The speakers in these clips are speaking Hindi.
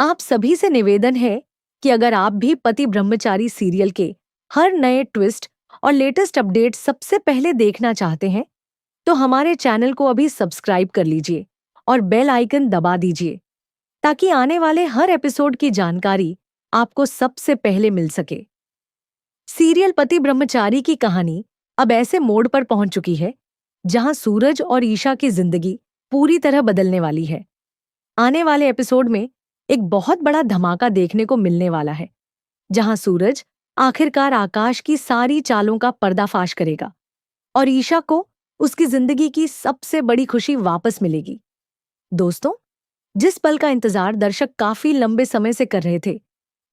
आप सभी से निवेदन है कि अगर आप भी पति ब्रह्मचारी सीरियल के हर नए ट्विस्ट और लेटेस्ट अपडेट सबसे पहले देखना चाहते हैं, तो हमारे चैनल को अभी सब्सक्राइब कर लीजिए और बेल आइकन दबा दीजिए ताकि आने वाले हर एपिसोड की जानकारी आपको सबसे पहले मिल सके। सीरियल पति ब्रह्मचारी की कहानी अब ऐसे मोड़ पर पहुंच चुकी है जहां सूरज और ईशा की जिंदगी पूरी तरह बदलने वाली है। आने वाले एपिसोड में एक बहुत बड़ा धमाका देखने को मिलने वाला है, जहां सूरज आखिरकार आकाश की सारी चालों का पर्दाफाश करेगा और ईशा को उसकी जिंदगी की सबसे बड़ी खुशी वापस मिलेगी। दोस्तों, जिस पल का इंतजार दर्शक काफी लंबे समय से कर रहे थे,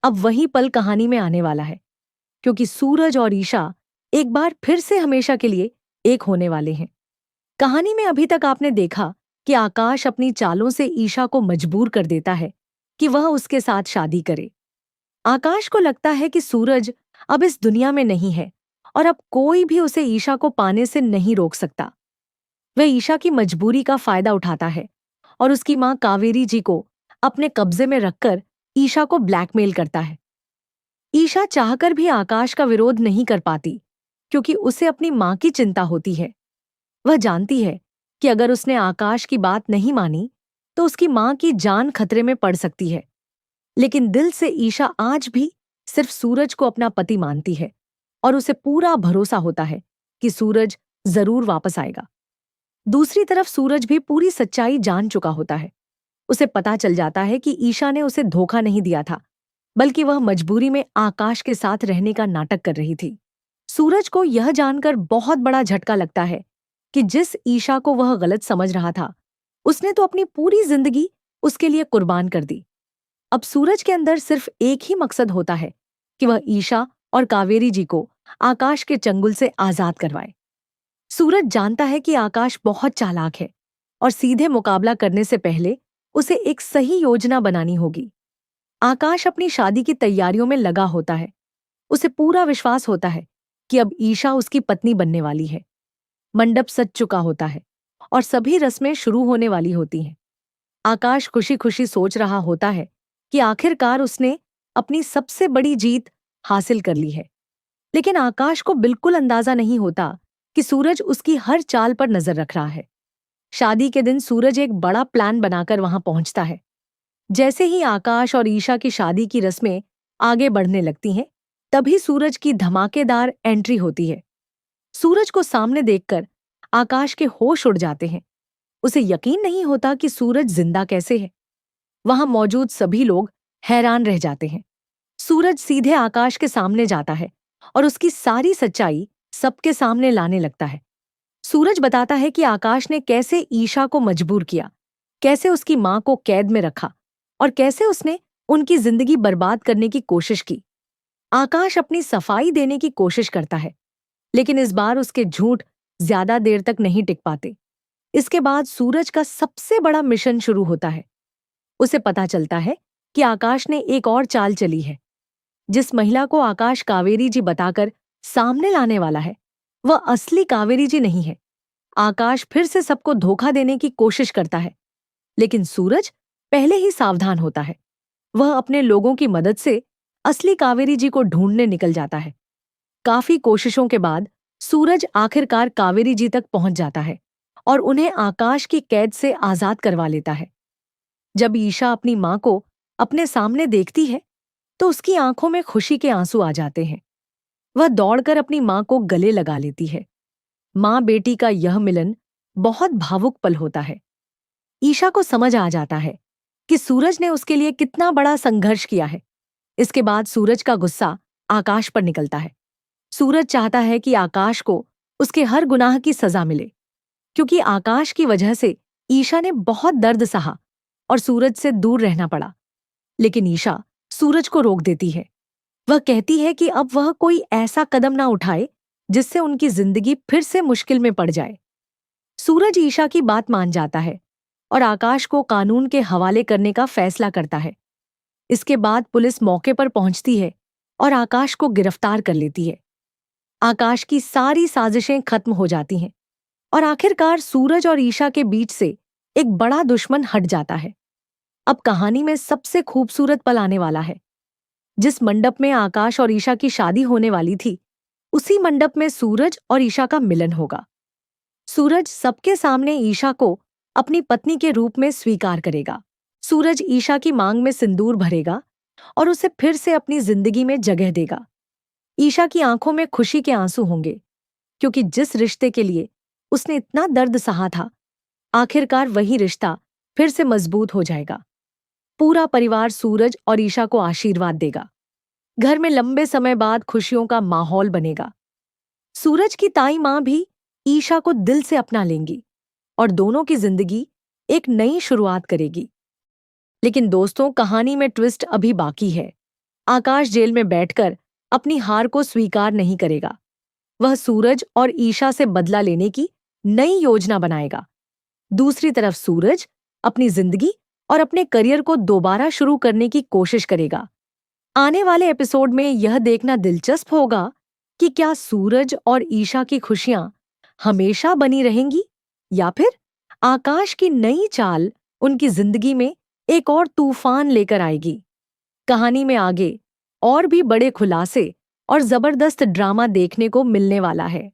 अब वही पल कहानी में आने वाला है, क्योंकि सूरज और ईशा एक बार फिर से हमेशा के लिए एक होने वाले हैं। कहानी में अभी तक आपने देखा कि आकाश अपनी चालों से ईशा को मजबूर कर देता है कि वह उसके साथ शादी करे। आकाश को लगता है कि सूरज अब इस दुनिया में नहीं है और अब कोई भी उसे ईशा को पाने से नहीं रोक सकता। वह ईशा की मजबूरी का फायदा उठाता है और उसकी मां कावेरी जी को अपने कब्जे में रखकर ईशा को ब्लैकमेल करता है। ईशा चाहकर भी आकाश का विरोध नहीं कर पाती, क्योंकि उसे अपनी मां की चिंता होती है। वह जानती है कि अगर उसने आकाश की बात नहीं मानी तो उसकी मां की जान खतरे में पड़ सकती है। लेकिन दिल से ईशा आज भी सिर्फ सूरज को अपना पति मानती है और उसे पूरा भरोसा होता है कि सूरज जरूर वापस आएगा। दूसरी तरफ सूरज भी पूरी सच्चाई जान चुका होता है। उसे पता चल जाता है कि ईशा ने उसे धोखा नहीं दिया था, बल्कि वह मजबूरी में आकाश के साथ रहने का नाटक कर रही थी। सूरज को यह जानकर बहुत बड़ा झटका लगता है कि जिस ईशा को वह गलत समझ रहा था, उसने तो अपनी पूरी जिंदगी उसके लिए कुर्बान कर दी। अब सूरज के अंदर सिर्फ एक ही मकसद होता है कि वह ईशा और कावेरी जी को आकाश के चंगुल से आजाद करवाए। सूरज जानता है कि आकाश बहुत चालाक है और सीधे मुकाबला करने से पहले उसे एक सही योजना बनानी होगी। आकाश अपनी शादी की तैयारियों में लगा होता है। उसे पूरा विश्वास होता है कि अब ईशा उसकी पत्नी बनने वाली है। मंडप सज चुका होता है और सभी रस्में शुरू होने वाली होती हैं। आकाश खुशी खुशी सोच रहा होता है कि आखिरकार उसने अपनी सबसे बड़ी जीत हासिल कर ली है। लेकिन आकाश को बिल्कुल अंदाजा नहीं होता कि सूरज उसकी हर चाल पर नजर रख रहा है। शादी के दिन सूरज एक बड़ा प्लान बनाकर वहां पहुंचता है। जैसे ही आकाश और ईशा की शादी की रस्में आगे बढ़ने लगती हैं, तभी सूरज की धमाकेदार एंट्री होती है। सूरज को सामने देखकर आकाश के होश उड़ जाते हैं। उसे यकीन नहीं होता कि सूरज जिंदा कैसे है। वहां मौजूद सभी लोग हैरान रह जाते हैं। सूरज सीधे आकाश के सामने जाता है और उसकी सारी सच्चाई सबके सामने लाने लगता है। सूरज बताता है कि आकाश ने कैसे ईशा को मजबूर किया, कैसे उसकी मां को कैद में रखा और कैसे उसने उनकी जिंदगी बर्बाद करने की कोशिश की। आकाश अपनी सफाई देने की कोशिश करता है, लेकिन इस बार उसके झूठ ज्यादा देर तक नहीं टिक पाते। इसके बाद सूरज का सबसे बड़ा मिशन शुरू होता है। उसे पता चलता है कि आकाश ने एक और चाल चली है। जिस महिला को आकाश कावेरी जी बताकर सामने लाने वाला है, वह असली कावेरी जी नहीं है। आकाश फिर से सबको धोखा देने की कोशिश करता है, लेकिन सूरज पहले ही सावधान होता है। वह अपने लोगों की मदद से असली कावेरी जी को ढूंढने निकल जाता है। काफी कोशिशों के बाद सूरज आखिरकार कावेरी जी तक पहुंच जाता है और उन्हें आकाश की कैद से आजाद करवा लेता है। जब ईशा अपनी मां को अपने सामने देखती है, तो उसकी आंखों में खुशी के आंसू आ जाते हैं। वह दौड़कर अपनी मां को गले लगा लेती है। मां बेटी का यह मिलन बहुत भावुक पल होता है। ईशा को समझ आ जाता है कि सूरज ने उसके लिए कितना बड़ा संघर्ष किया है। इसके बाद सूरज का गुस्सा आकाश पर निकलता है। सूरज चाहता है कि आकाश को उसके हर गुनाह की सजा मिले, क्योंकि आकाश की वजह से ईशा ने बहुत दर्द सहा और सूरज से दूर रहना पड़ा। लेकिन ईशा सूरज को रोक देती है। वह कहती है कि अब वह कोई ऐसा कदम ना उठाए जिससे उनकी जिंदगी फिर से मुश्किल में पड़ जाए। सूरज ईशा की बात मान जाता है और आकाश को कानून के हवाले करने का फैसला करता है। इसके बाद पुलिस मौके पर पहुंचती है और आकाश को गिरफ्तार कर लेती है। आकाश की सारी साजिशें खत्म हो जाती हैं और आखिरकार सूरज और ईशा के बीच से एक बड़ा दुश्मन हट जाता है। अब कहानी में सबसे खूबसूरत पल आने वाला है। जिस मंडप में आकाश और ईशा की शादी होने वाली थी, उसी मंडप में सूरज और ईशा का मिलन होगा। सूरज सबके सामने ईशा को अपनी पत्नी के रूप में स्वीकार करेगा। सूरज ईशा की मांग में सिंदूर भरेगा और उसे फिर से अपनी जिंदगी में जगह देगा। ईशा की आंखों में खुशी के आंसू होंगे, क्योंकि जिस रिश्ते के लिए उसने इतना दर्द सहा था, आखिरकार वही रिश्ता फिर से मजबूत हो जाएगा। पूरा परिवार सूरज और ईशा को आशीर्वाद देगा। घर में लंबे समय बाद खुशियों का माहौल बनेगा। सूरज की ताई माँ भी ईशा को दिल से अपना लेंगी और दोनों की जिंदगी एक नई शुरुआत करेगी। लेकिन दोस्तों, कहानी में ट्विस्ट अभी बाकी है। आकाश जेल में बैठकर अपनी हार को स्वीकार नहीं करेगा। वह सूरज और ईशा से बदला लेने की नई योजना बनाएगा। दूसरी तरफ सूरज अपनी जिंदगी और अपने करियर को दोबारा शुरू करने की कोशिश करेगा। आने वाले एपिसोड में यह देखना दिलचस्प होगा कि क्या सूरज और ईशा की खुशियां हमेशा बनी रहेंगी या फिर आकाश की नई चाल उनकी जिंदगी में एक और तूफान लेकर आएगी। कहानी में आगे और भी बड़े खुलासे और जबरदस्त ड्रामा देखने को मिलने वाला है।